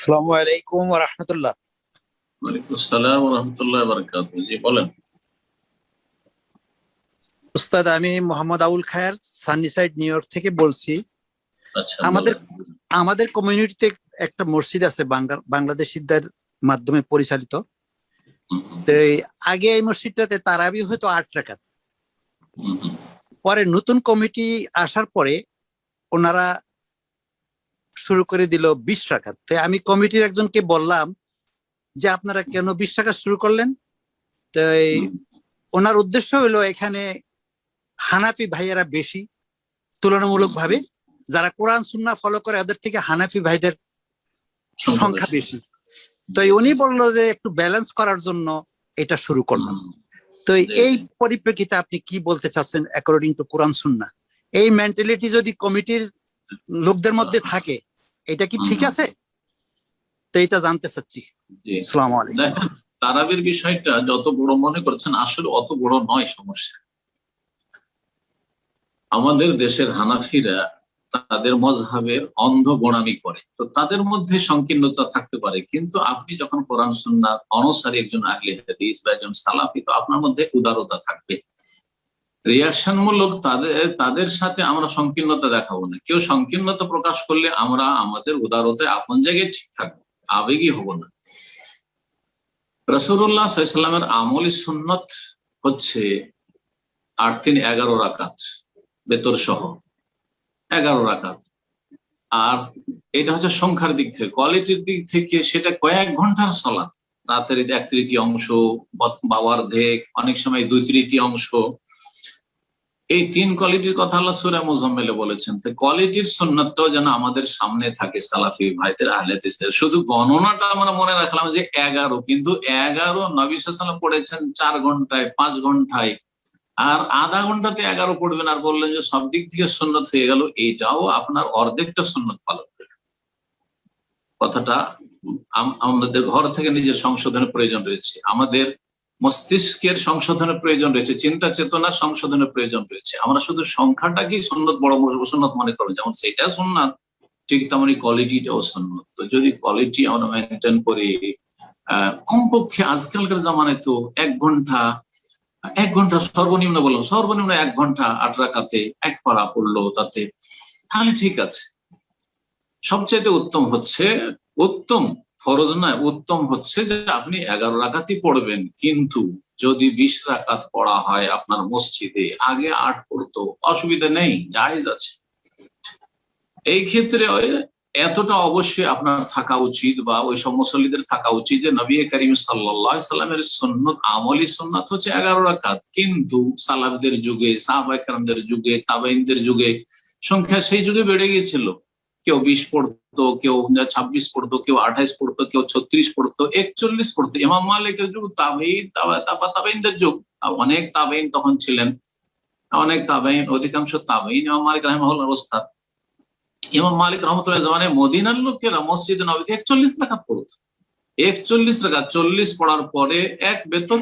আসসালামু আলাইকুম ওয়া রাহমাতুল্লাহ। ওয়ালাইকুম আসসালাম ওয়া রাহমাতুল্লাহি ওয়া বারাকাতুহু। জি বলেন। উস্তাদ, আমি মোহাম্মদ আউল খায়ের সানিসাইড নিউ ইয়র্ক থেকে বলছি। আচ্ছা আমাদের বলেন। আমাদের কমিউনিটিতে একটা মসজিদ আছে বাংলাদেশিদের মাধ্যমে পরিচালিত। হুম, হুম, তো আগে এই মসজিদটাতে তারাবি হতো 8 রাকাত। হুম, হুম, পরে নতুন কমিটি আসার পরে ওনারা শুরু করে দিল 20 রাকাত। তো আমি কমিটির একজনকে বললাম যে আপনারা কেন 20 রাকাত শুরু করলেন? তো হুম, ওনার উদ্দেশ্য হলো এখানে হানাফি ভাইয়েরা বেশি তুলনামূলক হুম, ভাবে, যারা কোরআন সুন্নাহ ফলো করে ওদের থেকে হানাফি ভাইদের সংখ্যা সংখ্যা বেশি। বেশি। তো জি জি উনি বললো যে একটু ব্যালেন্স করার জন্য এটা শুরু করলাম। হুম, তো জি এই জি পরিপ্রেক্ষিতে আপনি কি বলতে চাচ্ছেন অ্যাকর্ডিং টু কোরআন সুন্নাহ? এই মেন্টালিটি যদি কমিটির লোকদের মধ্যে থাকে, এটা কি হুম, ঠিক হুম, আছে? তো এটা জানতে চাচ্ছি। জি। আসসালামু আলাইকুম। দেখেন, তারাবির বিষয়টা যত বড় মনে করছেন আসলে অত বড় নয় সমস্যা। আমাদের দেশের হানাফিরা তাদের মজহাবের অন্ধ গোঁড়ামি করে, তো তাদের মধ্যে সংকীর্ণতা থাকতে পারে, কিন্তু আপনি যখন কোরআন সুন্নাহ অনুসারী একজন আহলে হাদিস বা একজন সালাফি, তো আপনার মধ্যে উদারতা থাকবে। রিয়াকশন মূলক তাদের তাদের সাথে আমরা সংকীর্ণতা দেখাবো না। কেউ সংকীর্ণতা প্রকাশ করলে আমরা আমাদের উদারতায় আপন জায়গায় ঠিক থাকবো, আবেগী হব না। রাসূলুল্লাহ সাল্লাল্লাহু আলাইহি ওয়াসাল্লামের আমলি সুন্নত হচ্ছে ৮-৩-১১ রাকাত বেতর সহ ১১ রাকাত। আর এটা হচ্ছে সংখ্যার দিক থেকে। কোয়ালিটির দিক থেকে সেটা কয়েক ঘন্টার সালাত। রাতের ১/৩ বা অর্ধেক, অনেক সময় ২/৩ এই ৩ কোয়ালিটির কথা আল্লাহ সূরা মুজাম্মিলে বলেছেন। তো কোয়ালিটির সুন্নাতটাও যেন আমাদের সামনে থাকে সালাফি ভাইদের, আহলে হাদিসদের। শুধু গণনাটা আমরা মনে রাখলাম যে ১১, কিন্তু ১১ নবী সাল্লাল্লাহু আলাইহি ওয়াসাল্লাম পড়েছেন ৪ ঘন্টায়, ৫ ঘন্টায়। আর আধা ঘন্টাতে ১১ পড়বেন আর বললেন যে সব দিক থেকে সুন্নত হয়ে গেল, এইটাও আপনার অর্ধেকটা সুন্নত পালন করে। কথাটা আমাদের ঘর থেকে নিজের সংশোধনের প্রয়োজন রয়েছে, আমাদের মস্তিষ্কের সংশোধনের প্রয়োজন রয়েছে, চিন্তা চেতনার সংশোধনের প্রয়োজন রয়েছে। আমরা শুধু সংখ্যাটাকেই সুন্নত, বড় সুন্নত মনে করবো, যেমন সেটা সুন্নাত, ঠিক তেমনি কোয়ালিটিটাও সুন্নত। তো যদি কোয়ালিটি আমরা মেনটেন করি, কমপক্ষে আজকালকার জামানায় তো ১ ঘন্টা সর্বনিম্ন বললাম, সর্বনিম্ন ১ ঘন্টা ৮ রাকাতে ১ পারা পড়লো, তাতে তাহলে ঠিক আছে। সবচেয়ে উত্তম ফরজ নয়, উত্তম হচ্ছে যে আপনি ১১ রাকাতই পড়বেন, কিন্তু যদি ২০ রাকাত পড়া হয় আপনার মসজিদে, আগে ৮ পড়তো, অসুবিধা নেই, জায়েজ আছে। এই ক্ষেত্রে এতটা অবশ্যই আপনার থাকা উচিত, বা ওই সব মুসল্লিদের থাকা উচিত যে নবী করিম সাল্লাল্লাহু আলাইহি সাল্লামের সুন্নত, আমলি সুন্নাত হচ্ছে ১১ রাকাত। কিন্তু সালাফদের যুগে, সাহাবায়ে কেরামদের যুগে, তাবেঈনদের যুগে সংখ্যা সেই যুগে বেড়ে গিয়েছিল। কেউ ২০ পড়তো, কেউ ২৬ পড়তো, কেউ ২৮ পড়তো, কেউ ৩৬ পড়তো, ৪১ পড়তো। ইমাম মালিকের যুগ, তাবেঈনদের যুগ, অনেক তাবেঈন তখন ছিলেন, অনেক তাবেঈন, অধিকাংশ তাবেঈন ইমাম মালিক রাহিমাহুল্লাহর ওস্তাদ। ইমাম মালিক রহমতুল্লাহ জামানে মদিনার লোকেরা মসজিদে নববীতে ৪১ রাকাত পড়তো। ৪১ রাকাত, ৪০ পড়ার পরে ১ বেতন,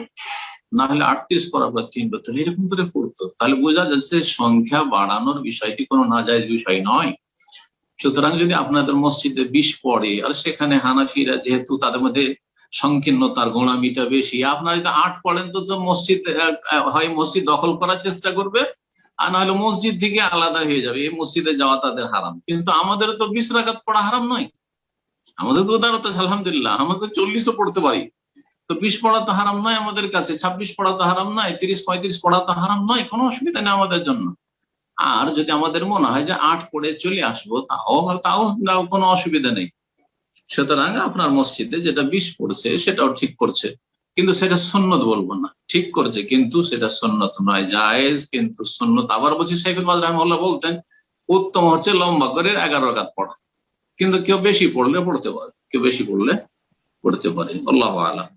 না হলে ৩৮ পড়ার পর ৩ বেতন, এরকম করে পড়তো। তাহলে বোঝা যাচ্ছে সংখ্যা বাড়ানোর বিষয়টি কোনো নাজায়েজ বিষয় নয়। সুতরাং যদি আপনাদের মসজিদে ২০ পড়ে, আর সেখানে হানাফিরা যেহেতু তাদের মধ্যে সংকীর্ণতার গোঁড়ামিটা বেশি, আপনারা যদি ৮ পড়েন তো মসজিদ হয় মসজিদ দখল করার চেষ্টা করবে, আর না হলে মসজিদ থেকে আলাদা হয়ে যাবে, এই মসজিদে যাওয়া তাদের হারাম। কিন্তু আমাদের তো ২০ রাকাত পড়া হারাম নয়, আমাদের তো উদারত আছে আলহামদুলিল্লাহ, আমাদের ৪০ও পড়তে পারি। তো ২০ পড়া তো হারাম নয় আমাদের কাছে, ২৬ পড়া তো হারাম নয়, ৩০-৩৫ পড়া তো হারাম নয়, কোনো অসুবিধা নেই আমাদের জন্য। আর যদি আমাদের মনে হয় যে ৮ পড়ে চলে আসবো, তাও কোনো অসুবিধা নেই। সুতরাং আপনার মসজিদে যেটা ২০ পড়ছে সেটাও ঠিক করছে, কিন্তু সেটা সুন্নত বলবো না। ঠিক করছে কিন্তু সেটা সুন্নত নয়, জায়েজ কিন্তু সুন্নত। আবার বলছি, শাইখুল ইসলাম রাহিমাহুল্লাহ বলতেন উত্তম হচ্ছে লম্বা করে ১১ রাকাত পড়া, কিন্তু কেউ বেশি পড়লে পড়তে পারে, কেউ বেশি পড়লে পড়তে পারে। আল্লাহু আ'লাম।